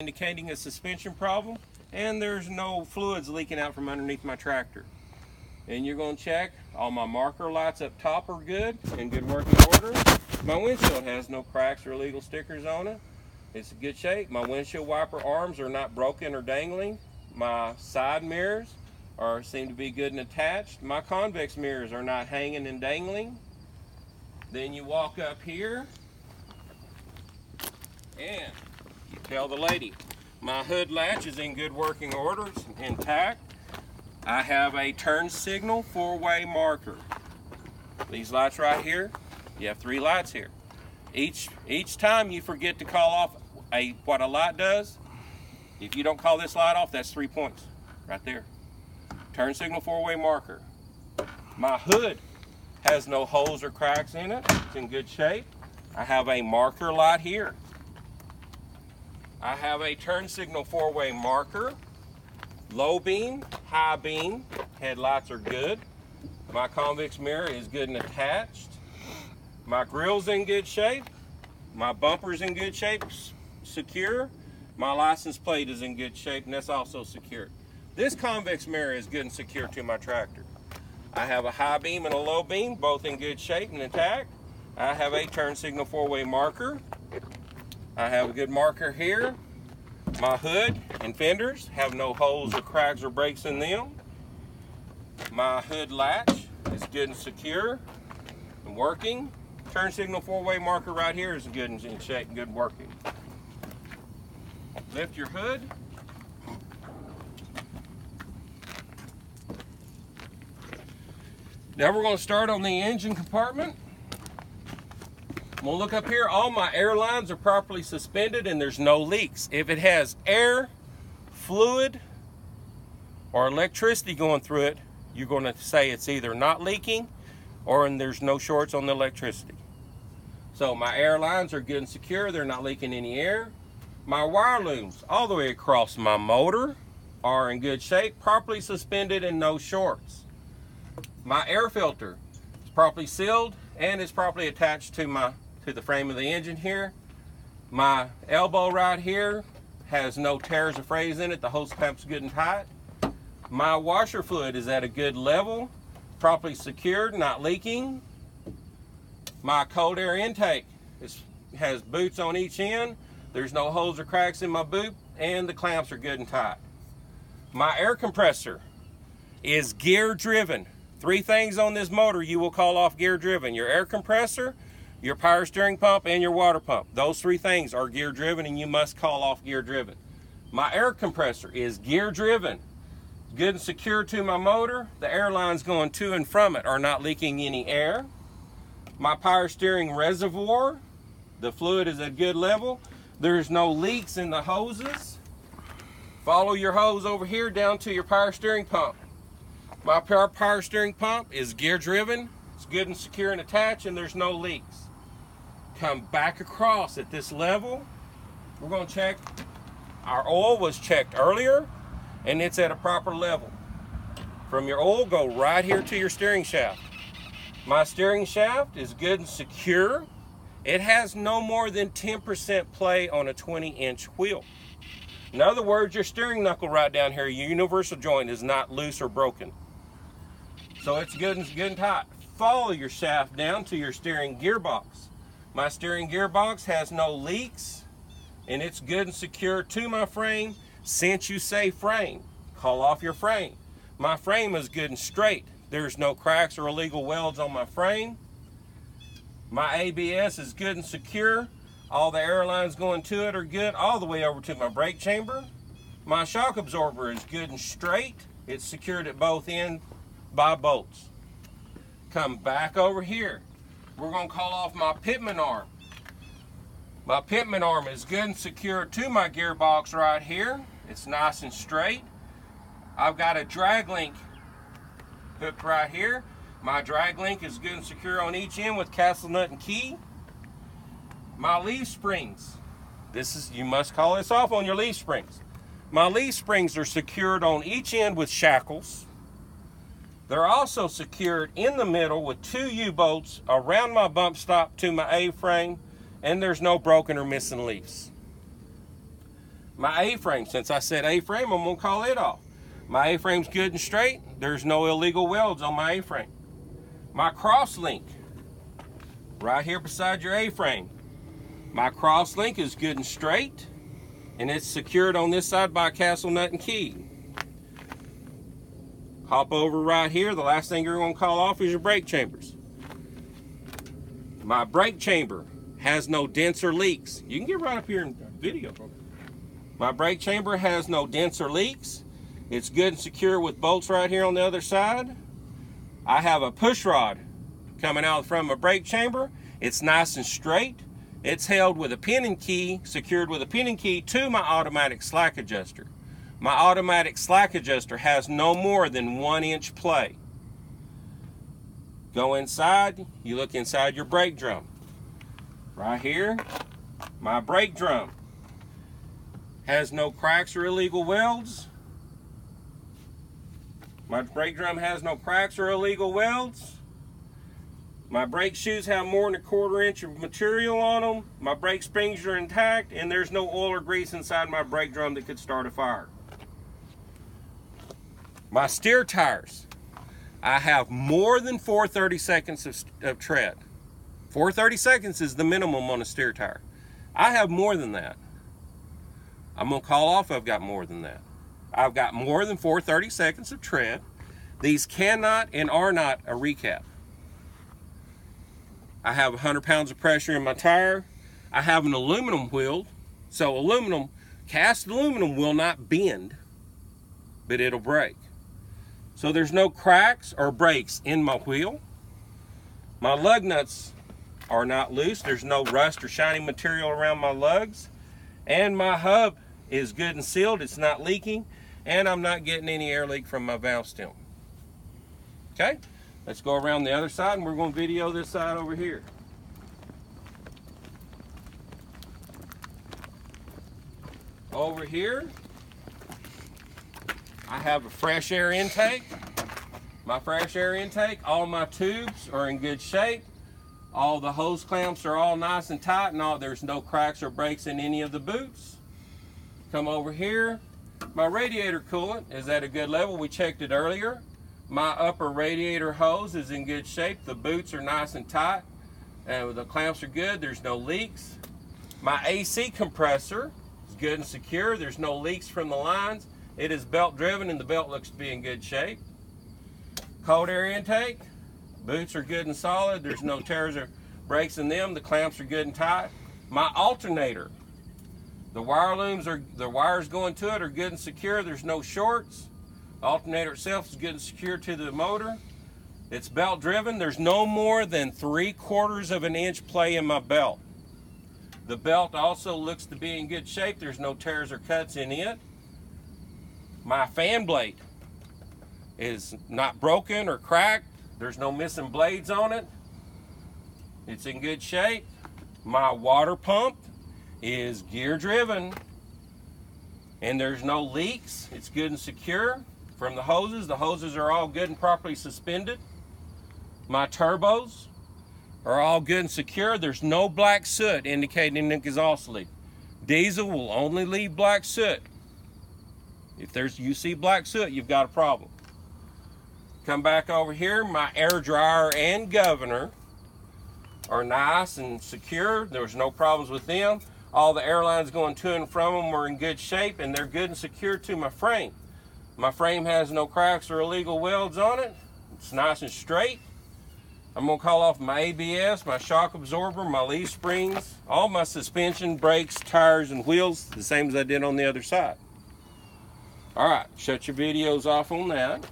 indicating a suspension problem, and there's no fluids leaking out from underneath my tractor. And you're going to check all my marker lights up top are good, in good working order. My windshield has no cracks or illegal stickers on it. It's in good shape. My windshield wiper arms are not broken or dangling. My side mirrors seem to be good and attached. My convex mirrors are not hanging and dangling. Then you walk up here and you tell the lady, my hood latch is in good working order, it's intact. I have a turn signal 4-way marker. These lights right here, you have 3 lights here. Each time you forget to call off what a light does, if you don't call this light off, that's 3 points right there. Turn signal 4-way marker. My hood has no holes or cracks in it. It's in good shape. I have a marker light here. I have a turn signal 4-way marker. Low beam, high beam, headlights are good. My convex mirror is good and attached. My grill's in good shape. My bumper's in good shape, secure. My license plate is in good shape, and that's also secure. This convex mirror is good and secure to my tractor. I have a high beam and a low beam, both in good shape and intact. I have a turn signal 4-way marker. I have a good marker here. My hood and fenders have no holes or cracks or breaks in them. My hood latch is good and secure and working. Turn signal 4-way marker right here is good and in shape and good working. Lift your hood. Now we're going to start on the engine compartment. I'm going to look up here. All my air lines are properly suspended and there's no leaks. If it has air, fluid, or electricity going through it, you're going to say it's either not leaking or there's no shorts on the electricity. So my air lines are good and secure. They're not leaking any air. My wire looms all the way across my motor are in good shape, properly suspended and no shorts. My air filter is properly sealed and is properly attached to the frame of the engine here. My elbow right here has no tears or frays in it. The hose clamp's good and tight. My washer fluid is at a good level, properly secured, not leaking. My cold air intake has boots on each end. There's no holes or cracks in my boot, and the clamps are good and tight. My air compressor is gear driven. 3 things on this motor you will call off gear driven: your air compressor, your power steering pump, and your water pump. Those 3 things are gear driven and you must call off gear driven. My air compressor is gear driven, good and secure to my motor. The air lines going to and from it are not leaking any air. My power steering reservoir, the fluid is at good level. There's no leaks in the hoses. Follow your hose over here down to your power steering pump. My power steering pump is gear driven. It's good and secure and attached, and there's no leaks. Come back across at this level. We're going to check. Our oil was checked earlier, and it's at a proper level. From your oil, go right here to your steering shaft. My steering shaft is good and secure. It has no more than 10% play on a 20-inch wheel. In other words, your steering knuckle right down here, your universal joint, is not loose or broken. So it's good and tight. Follow your shaft down to your steering gearbox. My steering gearbox has no leaks, and it's good and secure to my frame. Since you say frame, call off your frame. My frame is good and straight. There's no cracks or illegal welds on my frame. My ABS is good and secure. All the air lines going to it are good all the way over to my brake chamber. My shock absorber is good and straight. It's secured at both ends by bolts. Come back over here. We're going to call off my pitman arm. My pitman arm is good and secure to my gearbox right here. It's nice and straight. I've got a drag link hooked right here. My drag link is good and secure on each end with castle nut and key. My leaf springs. You must call this off on your leaf springs. My leaf springs are secured on each end with shackles. They're also secured in the middle with 2 U-bolts around my bump stop to my A-frame, and there's no broken or missing leaves. My A-frame, since I said A-frame, I'm gonna call it off. My A-frame's good and straight. There's no illegal welds on my A-frame. My cross link, right here beside your A-frame. My cross link is good and straight, and it's secured on this side by a castle nut and key. Hop over right here. The last thing you're gonna call off is your brake chambers. My brake chamber has no dents or leaks. You can get right up here and video. My brake chamber has no dents or leaks. It's good and secure with bolts right here on the other side. I have a push rod coming out from my brake chamber. It's nice and straight. It's held with a pin and key, secured with a pin and key to my automatic slack adjuster. My automatic slack adjuster has no more than 1 inch play. Go inside, you look inside your brake drum. Right here, my brake drum has no cracks or illegal welds. My brake drum has no cracks or illegal welds. My brake shoes have more than 1/4 inch of material on them. My brake springs are intact, and there's no oil or grease inside my brake drum that could start a fire. My steer tires, I have more than 4/30 seconds of tread. 4/30 seconds is the minimum on a steer tire. I have more than that. I'm gonna call off I've got more than that. I've got more than 4/30 seconds of tread. These cannot and are not a recap. I have 100 pounds of pressure in my tire. I have an aluminum wheel, so cast aluminum will not bend, but it'll break. So there's no cracks or breaks in my wheel. My lug nuts are not loose. There's no rust or shiny material around my lugs. And my hub is good and sealed. It's not leaking, and I'm not getting any air leak from my valve stem. Okay, let's go around the other side, and we're going to video this side over here. Over here, I have a fresh air intake. My fresh air intake, all my tubes are in good shape. All the hose clamps are all nice and tight, and there's no cracks or breaks in any of the boots. Come over here. My radiator coolant is at a good level. We checked it earlier. My upper radiator hose is in good shape. The boots are nice and tight. The clamps are good. There's no leaks. My AC compressor is good and secure. There's no leaks from the lines. It is belt driven, and the belt looks to be in good shape. Cold air intake. Boots are good and solid. There's no tears or breaks in them. The clamps are good and tight. My alternator, the wires going to it are good and secure. There's no shorts. The alternator itself is good and secure to the motor. It's belt driven. There's no more than 3/4 of an inch play in my belt. The belt also looks to be in good shape. There's no tears or cuts in it. My fan blade is not broken or cracked. There's no missing blades on it. It's in good shape. My water pump is gear driven, and there's no leaks. It's good and secure from the hoses. The hoses are all good and properly suspended. My turbos are all good and secure. There's no black soot indicating an exhaust leak. Diesel will only leave black soot. If you see black soot, you've got a problem. Come back over here. My air dryer and governor are nice and secure. There's no problems with them. All the air lines going to and from them are in good shape, and they're good and secure to my frame. My frame has no cracks or illegal welds on it. It's nice and straight. I'm going to call off my ABS, my shock absorber, my leaf springs, all my suspension, brakes, tires, and wheels, the same as I did on the other side. All right, shut your videos off on that.